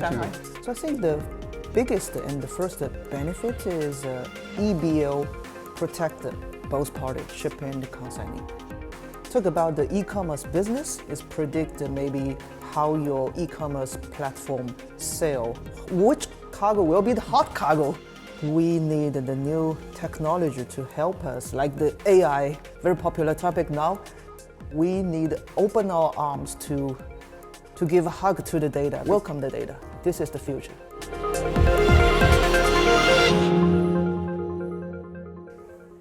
Shanghai. So I think the biggest and the first benefit is EBO protect both parties, shipper and consignee. Talk about the e-commerce business is predict maybe how your e-commerce platform sell, which cargo will be the hot cargo. We need the new technology to help us, like the AI, very popular topic now. We need to open our arms to give a hug to the data, welcome the data. This is the future.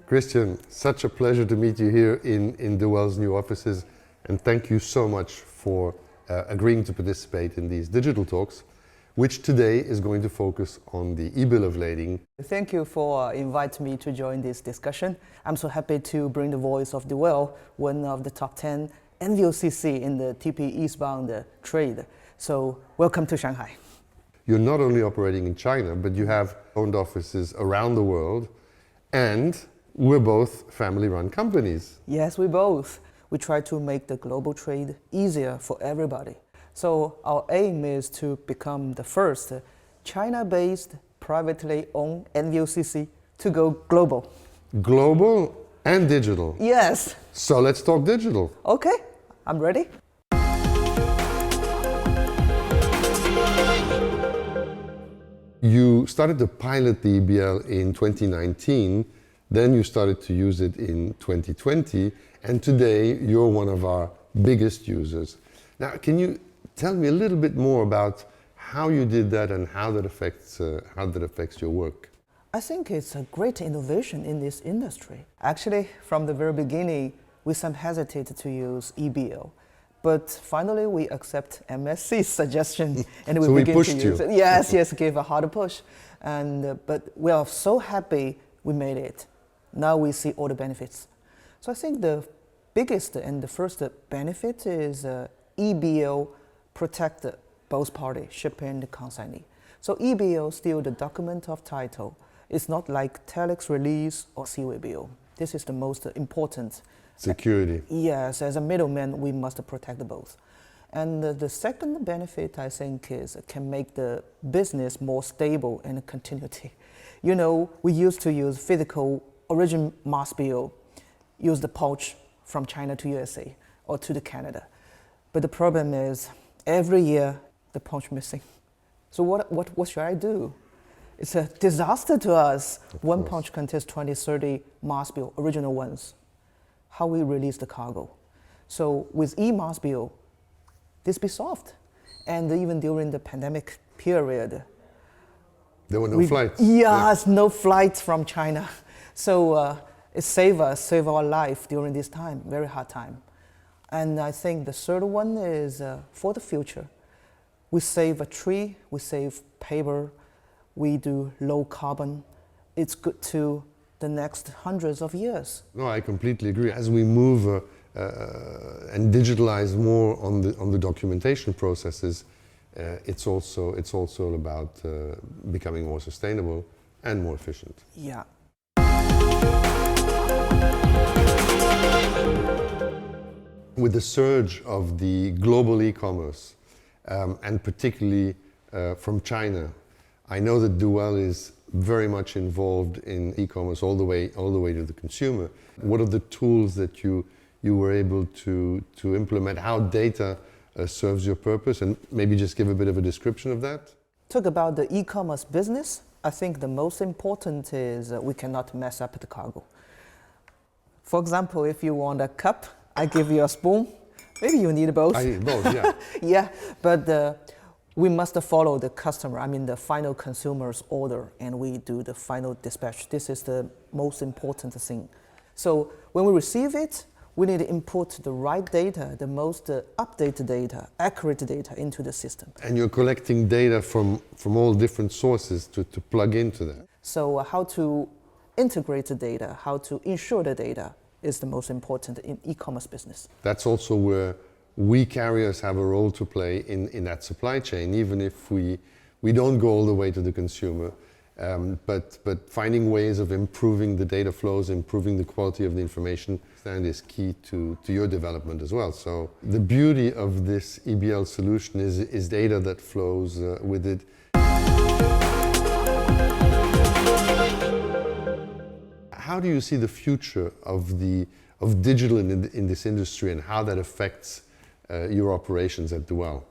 Christian, such a pleasure to meet you here in Duell's new offices, and thank you so much for agreeing to participate in these digital talks, which today is going to focus on the e-bill of lading. Thank you for inviting me to join this discussion. I'm so happy to bring the voice of Duell, one of the top 10 NVOCC in the TP eastbound trade. So welcome to Shanghai. You're not only operating in China, but you have owned offices around the world, and we're both family-run companies. Yes, we both. We try to make the global trade easier for everybody. So our aim is to become the first China-based, privately owned NVOCC to go global. Global and digital. Yes. So let's talk digital. Okay, I'm ready. You started to pilot the EBL in 2019, then you started to use it in 2020, and today you're one of our biggest users. Now, can you tell me a little bit more about how you did that and how that affects your work? I think it's a great innovation in this industry. Actually, from the very beginning, we some hesitated to use EBL. But finally, we accept MSC's suggestion and we so begin we pushed to use you. it. Yes, give a hard push. But we are so happy we made it. Now we see all the benefits. So I think the biggest and the first benefit is EBO protect both parties, shipper and consignee. So EBO still the document of title. It's not like telex release or CWBO. This is the most important. Security. Yes, as a middleman, we must protect both. And the second benefit, I think, is can make the business more stable and continuity. You know, we used to use physical origin mass bill, use the pouch from China to USA or to the Canada. But the problem is, every year, the pouch missing. So what should I do? It's a disaster to us. One pouch contains 20, 30 mass bill, original ones. How we release the cargo. So with e-mass bill, this be solved. And even during the pandemic period, there were no flights. Yes, no flights from China. So it saved our life during this time, very hard time. And I think the third one is for the future. We save a tree, we save paper, we do low carbon. It's good to the next hundreds of years. No, I completely agree. As we move and digitalize more on the documentation processes, it's also about becoming more sustainable and more efficient. Yeah. With the surge of the global e-commerce, and particularly from China, I know that Duell is very much involved in e-commerce all the way to the consumer. What are the tools that you were able to implement? How data serves your purpose, and maybe just give a bit of a description of that? Talk about the e-commerce business. I think the most important is we cannot mess up the cargo. For example, if you want a cup, I give you a spoon. Maybe you need both. I need both, yeah. Yeah, but we must follow the customer, the final consumer's order, and we do the final dispatch. This is the most important thing. So when we receive it, we need to input the right data, the most updated data, accurate data into the system. And you're collecting data from all different sources to plug into that. So how to integrate the data, how to ensure the data is the most important in e-commerce business. That's also where we carriers have a role to play in that supply chain, even if we don't go all the way to the consumer. But finding ways of improving the data flows, improving the quality of the information, and is key to your development as well. So the beauty of this EBL solution is data that flows with it. How do you see the future of digital in this industry, and how that affects your operations at Duell?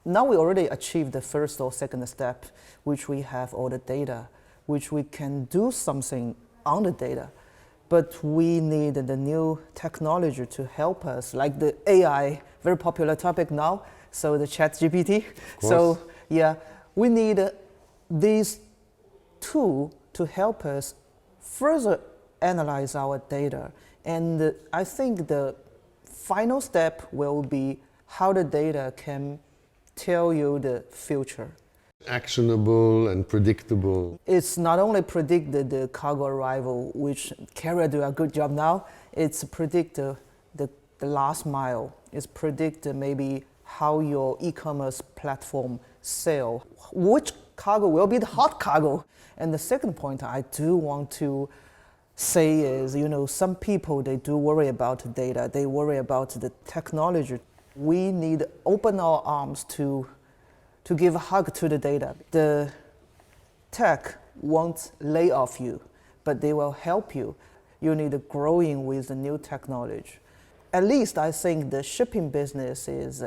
Now we already achieved the first or second step, which we have all the data, which we can do something on the data. But we need the new technology to help us, like the AI, very popular topic now, so the ChatGPT. So yeah, we need these tools to help us further analyze our data. And I think the final step will be how the data can tell you the future. Actionable and predictable. It's not only predict the cargo arrival, which carrier do a good job now, it's predict the last mile. It's predict maybe how your e-commerce platform sell, which cargo will be the hot cargo. And the second point I do want to say is, some people, they do worry about data, they worry about the technology. We need to open our arms to give a hug to the data. The tech won't lay off you, but they will help you. You need to growing with the new technology. At least I think the shipping business is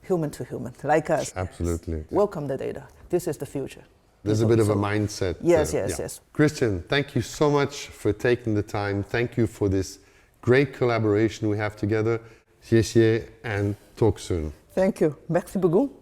human to human, like us. Absolutely. Welcome the data. This is the future. There's a bit of a mindset. Yes. Christian, thank you so much for taking the time. Thank you for this great collaboration we have together. Xie xie, and talk soon. Thank you. Merci beaucoup.